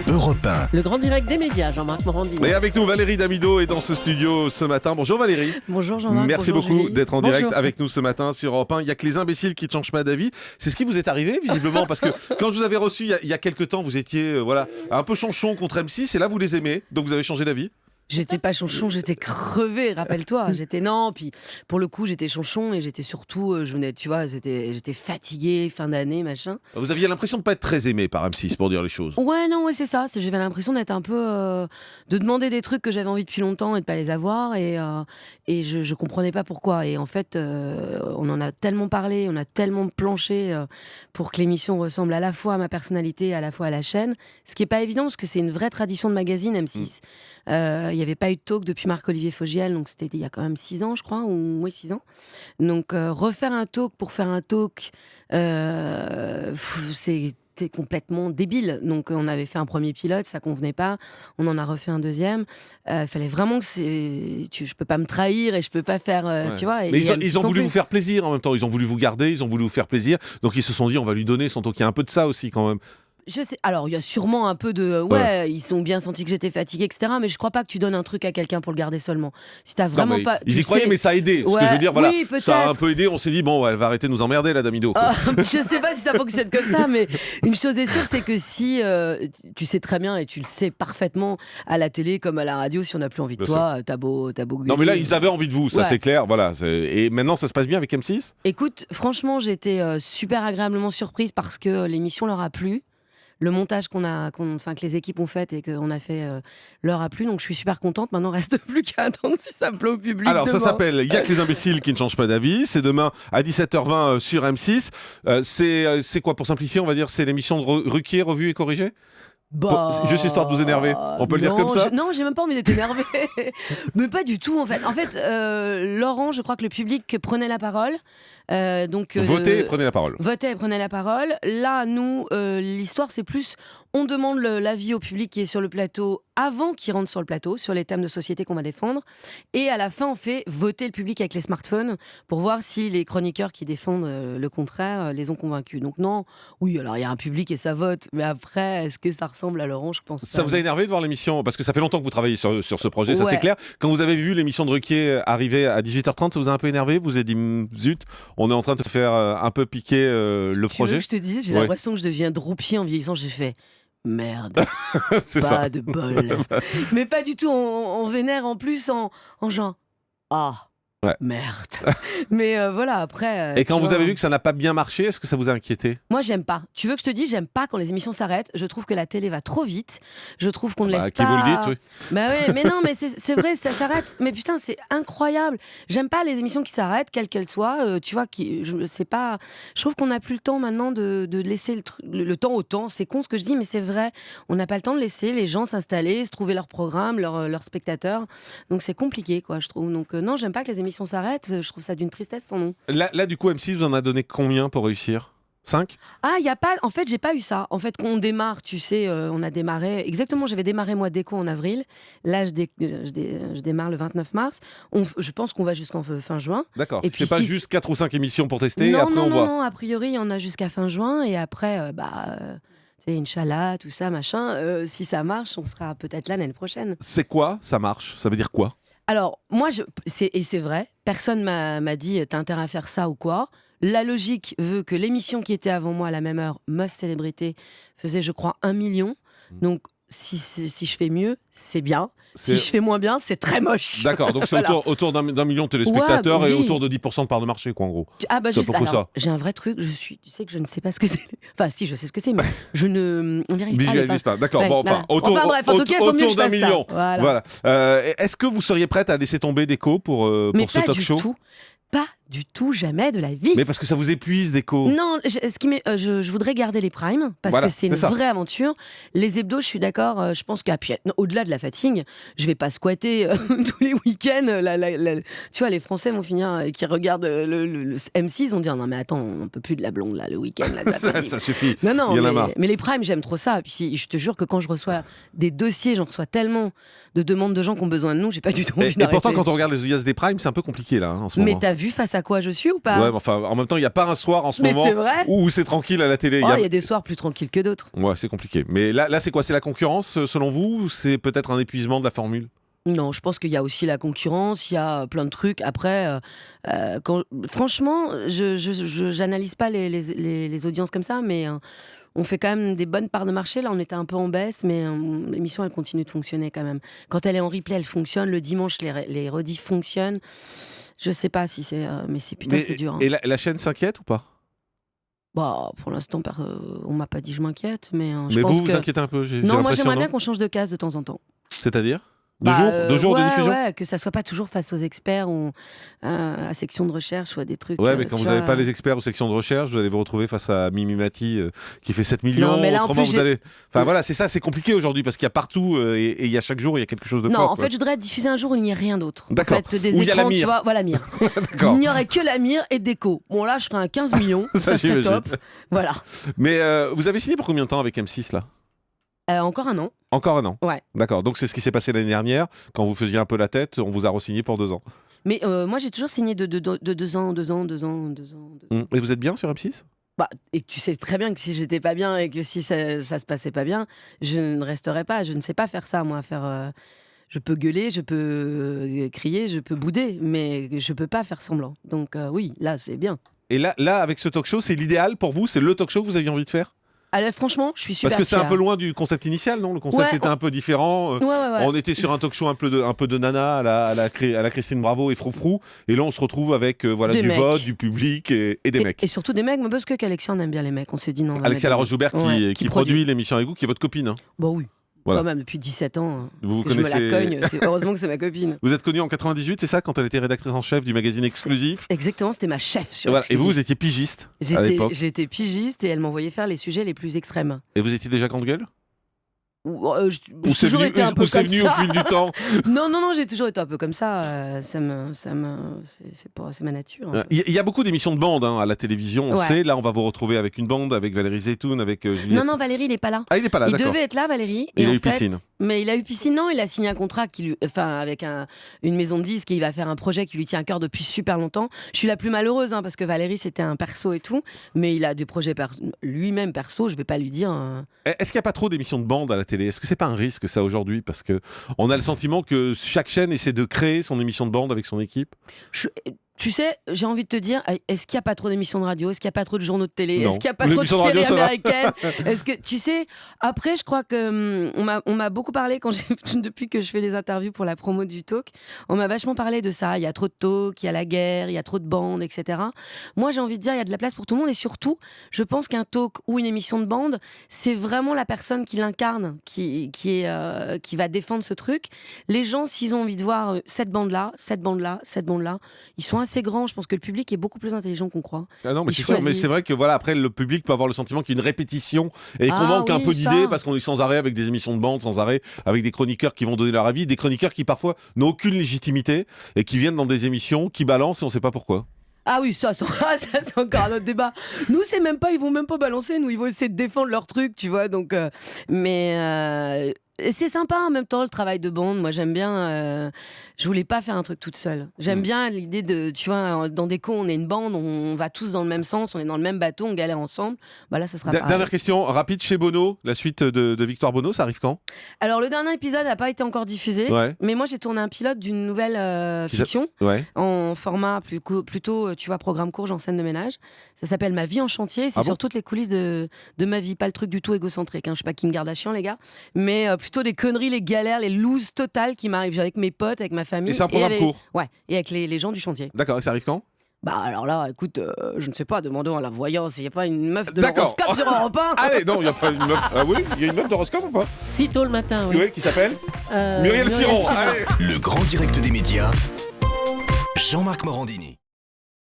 Europe 1. Le grand direct des médias, Jean-Marc Morandini. Et avec nous, Valérie Damido est dans ce studio ce matin. Bonjour Valérie. Bonjour Jean-Marc. Merci bonjour beaucoup Julie. d'être en direct Bonjour. avec nous ce matin sur Europe 1. Il n'y a que les imbéciles qui ne changent pas d'avis. C'est ce qui vous est arrivé visiblement parce que quand je vous avais reçu il y a quelques temps, vous étiez un peu chanchon contre M6 et là vous les aimez, donc vous avez changé d'avis. J'étais pas chonchon, j'étais crevée, rappelle-toi. Puis pour le coup, j'étais chonchon et j'étais surtout, j'étais fatiguée, fin d'année, machin. Vous aviez l'impression de ne pas être très aimé par M6 pour dire les choses. Ouais, c'est ça. J'avais l'impression d'être un peu. De demander des trucs que j'avais envie depuis longtemps et de pas les avoir. Et je comprenais pas pourquoi. Et en fait, on en a tellement parlé, on a tellement planché pour que l'émission ressemble à la fois à ma personnalité et à la fois à la chaîne. Ce qui est pas évident parce que c'est une vraie tradition de magazine, M6. Il n'y avait pas eu de talk depuis Marc-Olivier Fogiel, donc c'était il y a quand même 6 ans, je crois, ou 6 ans. Donc refaire un talk pour faire un talk, c'était complètement débile. Donc on avait fait un premier pilote, ça convenait pas. On en a refait un deuxième. Fallait vraiment que je peux pas me trahir et je peux pas faire, tu vois. Mais ils ont voulu vous faire plaisir en même temps. Ils ont voulu vous garder, ils ont voulu vous faire plaisir. Donc ils se sont dit, on va lui donner son talk. Il y a un peu de ça aussi quand même. Je sais. Alors, il y a sûrement un peu de. Ils ont bien senti que j'étais fatiguée, etc. Mais je crois pas que tu donnes un truc à quelqu'un pour le garder seulement. Si t'as vraiment Non, pas. Ils y croyaient, mais ça a aidé. Ce que je veux dire, oui, peut-être. ça a un peu aidé. On s'est dit, bon, elle va arrêter de nous emmerder, la Damido. Je sais pas si ça fonctionne comme ça, mais une chose est sûre, c'est que si tu sais très bien et tu le sais parfaitement à la télé comme à la radio, si on n'a plus envie de toi, t'as beau gueuler. Non, mais là, ils avaient envie de vous, ça Ouais. c'est clair. Voilà. Et maintenant, ça se passe bien avec M6 ? Écoute, franchement, j'ai été super agréablement surprise parce que l'émission leur a plu. Le montage que les équipes ont fait et qu'on a fait leur a plu, donc je suis super contente. Maintenant, reste plus qu'à attendre si ça plaît au public. Alors, ça demain. s'appelle Il y a que les imbéciles qui ne changent pas d'avis. C'est demain à 17h20 sur M6. C'est quoi, pour simplifier, on va dire, c'est l'émission de Ruquier, revue et corrigée ? Juste histoire de vous énerver. On peut le dire comme ça ? Non, j'ai même pas envie d'être énervée. Mais pas du tout, en fait. En fait, Laurent, je crois que le public prenait la parole. Votez et prenez la parole. Votez et prenez la parole. Là, nous, l'histoire, c'est plus... On demande l'avis au public qui est sur le plateau avant qu'il rentre sur le plateau, sur les thèmes de société qu'on va défendre. Et à la fin, on fait voter le public avec les smartphones pour voir si les chroniqueurs qui défendent le contraire les ont convaincus. Donc non, oui, alors il y a un public et ça vote. Mais après, est-ce que ça ressemble à Laurent ? Je pense pas. Ça vous a énervé de voir l'émission ? Parce que ça fait longtemps que vous travaillez sur ce projet, ça Ouais. c'est clair. Quand vous avez vu l'émission de Ruquier arriver à 18h30, ça vous a un peu énervé ? Vous vous êtes dit, zut, on est en train de se faire un peu piquer le Tu veux projet que je te dise, j'ai Ouais. l'impression que je deviens droupier en vieillissant. J'ai fait merde, C'est pas ça. de bol. Mais pas du tout, on vénère en plus en genre Ouais. merde. Mais voilà, après. Et quand tu vous vois, avez vu que ça n'a pas bien marché, est-ce que ça vous a inquiété ? moi, j'aime pas. Tu veux que je te dise, j'aime pas quand les émissions s'arrêtent. Je trouve que la télé va trop vite. Je trouve qu'on ne laisse Qui pas. vous le dites, oui. Bah ouais, mais non, mais c'est vrai, ça s'arrête. Mais putain, c'est incroyable. J'aime pas les émissions qui s'arrêtent, quelles qu'elles soient. Tu vois, c'est pas. Je trouve qu'on n'a plus le temps maintenant de laisser le temps au temps. C'est con ce que je dis, mais c'est vrai. On n'a pas le temps de laisser les gens s'installer, se trouver leur programme, leurs spectateurs. Donc c'est compliqué, quoi, je trouve. Donc non, j'aime pas que les émissions s'arrêtent. Je trouve ça d'une tristesse sans nom. Là, du coup, M6 vous en a donné combien pour réussir ? 5 ? Ah, il y a pas. En fait, j'ai pas eu ça. En fait, quand on démarre, tu sais, on a démarré. Exactement, j'avais démarré moi déco en avril. Là, je démarre le 29 mars. Je pense qu'on va jusqu'en fin juin. D'accord. Et puis C'est pas si- juste 4 ou 5 émissions pour tester, non, et après non, on non, voit. non. A priori, il y en a jusqu'à fin juin. Et après, tu sais, Inch'Allah, tout ça, machin. Si ça marche, on sera peut-être là l'année prochaine. C'est quoi, ça marche ? Ça veut dire quoi ? Alors, moi, c'est vrai, personne m'a dit t'as intérêt à faire ça ou quoi. La logique veut que l'émission qui était avant moi à la même heure, Must Célébrité, faisait, je crois, 1 million. Donc, si je fais mieux, c'est bien. Si je fais moins bien, c'est très moche. D'accord, donc c'est Voilà. autour d'un million de téléspectateurs Ouais, et oui. autour de 10% de part de marché, quoi, en gros. Ah bah C'est à juste, peu près alors, ça. j'ai un vrai truc, tu sais que je ne sais pas ce que c'est. Enfin si, je sais ce que c'est, mais on n'y arrive pas. Visualise pas. D'accord, Ouais, bon, voilà. autour, Enfin, bref, en tout cas, il faut mieux que autour je d'un fasse ça. million. Voilà. Est-ce que vous seriez prête à laisser tomber Déco pour Mais ce pas talk du show ? tout. Pas du tout, jamais de la vie. Mais parce que ça vous épuise, Déco. Non, je voudrais garder les primes parce Voilà, que c'est une c'est ça. vraie aventure. Les hebdos, je suis d'accord. Je pense au-delà de la fatigue, je vais pas squatter tous les week-ends. Tu vois, les Français vont finir qui regardent le M6, vont dire non mais attends, on peut plus de la blonde là le week-end là. De la fatigue. Ça suffit. Non, Il y en a marre. mais les primes, j'aime trop ça. Puis je te jure que quand je reçois des dossiers, j'en reçois tellement de demandes de gens qui ont besoin de nous, j'ai pas du tout envie Et d'arrêter. pourtant, quand on regarde les audiences des primes, c'est un peu compliqué là, en ce Mais moment. t'as vu face à à quoi je suis ou pas? Ouais, mais enfin, en même temps, il n'y a pas un soir en ce moment c'est vrai. où c'est tranquille à la télé. Il y a des soirs plus tranquilles que d'autres. Ouais, c'est compliqué. Mais là, c'est quoi? C'est la concurrence, selon vous, ou c'est peut-être un épuisement de la formule? Non, je pense qu'il y a aussi la concurrence, il y a plein de trucs. Après, franchement, je n'analyse pas les audiences comme ça, mais on fait quand même des bonnes parts de marché. Là, on était un peu en baisse, mais l'émission, elle continue de fonctionner quand même. Quand elle est en replay, elle fonctionne. Le dimanche, les rediffs fonctionnent. Je sais pas si c'est... mais c'est dur. Hein. Et la chaîne s'inquiète ou pas? Bah, pour l'instant, on m'a pas dit je m'inquiète, mais je mais pense vous inquiétez un peu, j'ai Non, moi l'impression, j'aimerais bien qu'on change de case de temps en temps. C'est-à-dire deux jours de diffusion? Ouais, que ça soit pas toujours face aux experts ou à section de recherche ou à des trucs. Ouais, mais quand vous n'avez pas les experts aux sections de recherche, vous allez vous retrouver face à Mimi Mati qui fait 7 millions. Non, mais là, autrement, en plus, vous allez. Enfin voilà, c'est ça, c'est compliqué aujourd'hui parce qu'il y a partout et il y a chaque jour, il y a quelque chose de fort. Non, en fait, je voudrais diffuser un jour où il n'y a rien d'autre. D'accord. En fait, des Où il y a écrans, la mire. tu vois, voilà, mire. Il n'y aurait que la mire et déco. Bon, là, je ferais un 15 millions. Ça serait top. Voilà. Mais vous avez signé pour combien de temps avec M6 là? Encore un an. Encore un an. Ouais. D'accord. Donc c'est ce qui s'est passé l'année dernière. Quand vous faisiez un peu la tête, on vous a re-signé pour 2 ans. Mais moi, j'ai toujours signé de 2 ans, 2 ans, 2 ans, 2 ans. Et vous êtes bien sur M6? Bah, et tu sais très bien que si j'étais pas bien et que si ça se passait pas bien, je ne resterais pas. Je ne sais pas faire ça, moi. Je peux gueuler, je peux crier, je peux bouder, mais je peux pas faire semblant. Donc oui, là, c'est bien. Et là, avec ce talk show, c'est l'idéal pour vous? C'est le talk show que vous aviez envie de faire? Alors, franchement, je suis super Parce que c'est un fière. peu loin du concept initial, non? Le concept était un peu différent. Ouais. On était sur un talk show un peu de nana à la Christine Bravo et Froufrou. Et là, on se retrouve avec du vote, du public et des mecs. Et surtout des mecs, mais parce qu'Alexia, on aime bien les mecs. On s'est dit non. Alexia Laroche-Joubert qui produit l'émission avec vous, qui est votre copine. Hein. Bah oui. Voilà. Quand même, depuis 17 ans, vous que connaissez... je me la cogne. Heureusement que c'est ma copine. Vous êtes connue en 98, c'est ça? Quand elle était rédactrice en chef du magazine Exclusif. Exactement, c'était ma chef sur voilà. Exclusif. Et vous étiez pigiste à l'époque. J'étais pigiste et elle m'envoyait faire les sujets les plus extrêmes. Et vous étiez déjà grande gueule? Ou c'est venu au fil du temps? Non, j'ai toujours été un peu comme ça. C'est ma nature. Il y a beaucoup d'émissions de bande à la télévision, on sait. Là, on va vous retrouver avec une bande, avec Valérie Zeytoun, avec Juliette. Non, Valérie, il n'est pas là. Ah, il n'est pas là, il d'accord. devait être là, Valérie. Il a eu piscine. Mais il a eu piscine, non, il a signé un contrat avec une maison de disques et il va faire un projet qui lui tient à cœur depuis super longtemps. Je suis la plus malheureuse parce que Valérie, c'était un perso et tout, mais il a des projets lui-même perso, je vais pas lui dire. Est-ce qu'il n'y a pas trop d'émissions de bande à la télé? Est-ce que c'est pas un risque ça aujourd'hui? Parce qu'on a le sentiment que chaque chaîne essaie de créer son émission de bande avec son équipe. Tu sais, j'ai envie de te dire, est-ce qu'il n'y a pas trop d'émissions de radio? Est-ce qu'il n'y a pas trop de journaux de télé? Non. Est-ce qu'il n'y a pas trop de séries américaines? Est-ce que, tu sais, après, je crois que on m'a beaucoup parlé depuis que je fais les interviews pour la promo du talk. On m'a vachement parlé de ça. Il y a trop de talk, il y a la guerre, il y a trop de bandes, etc. Moi, j'ai envie de dire, il y a de la place pour tout le monde. Et surtout, je pense qu'un talk ou une émission de bande, c'est vraiment la personne qui l'incarne, qui va défendre ce truc. Les gens, s'ils ont envie de voir cette bande-là, cette bande-là, cette bande-là, ils sont assez grand, je pense que le public est beaucoup plus intelligent qu'on croit. Ah non, mais c'est sûr, mais c'est vrai que voilà, après le public peut avoir le sentiment qu'il y a une répétition et qu'on manque un peu d'idées parce qu'on est sans arrêt avec des émissions de bande, sans arrêt avec des chroniqueurs qui vont donner leur avis, des chroniqueurs qui parfois n'ont aucune légitimité et qui viennent dans des émissions, qui balancent et on sait pas pourquoi. Ah oui, ça c'est encore un autre débat. Nous, ils vont même pas balancer, nous, ils vont essayer de défendre leur truc, tu vois, donc... c'est sympa en même temps le travail de bande. Moi j'aime bien. Je voulais pas faire un truc toute seule. J'aime bien l'idée de, tu vois, dans des cons on est une bande, on va tous dans le même sens, on est dans le même bateau, on galère ensemble. Bah là ça sera pareil. Dernière question rapide chez Bono, la suite de Victoire Bono, ça arrive quand? Alors le dernier épisode n'a pas été encore diffusé, mais moi j'ai tourné un pilote d'une nouvelle fiction en format plutôt, tu vois, programme court, en scène de ménage. Ça s'appelle Ma vie en chantier. C'est sur toutes les coulisses de ma vie, pas le truc du tout égocentrique. Je suis pas Kim Kardashian les gars, mais plutôt des conneries, les galères, les looses totales qui m'arrivent avec mes potes, avec ma famille. Et c'est un programme court. Ouais, et avec les gens du chantier. D'accord, et ça arrive quand? Bah alors là, écoute, je ne sais pas, demandons à la voyance, il n'y a pas une meuf de l'horoscope sur Europe 1? Allez, non, il n'y a pas une meuf. Ah oui, il y a une meuf d'horoscope ou pas? Si, tôt le matin, oui. Oui, qui s'appelle Muriel Siron. Allez. Le grand direct des médias, Jean-Marc Morandini.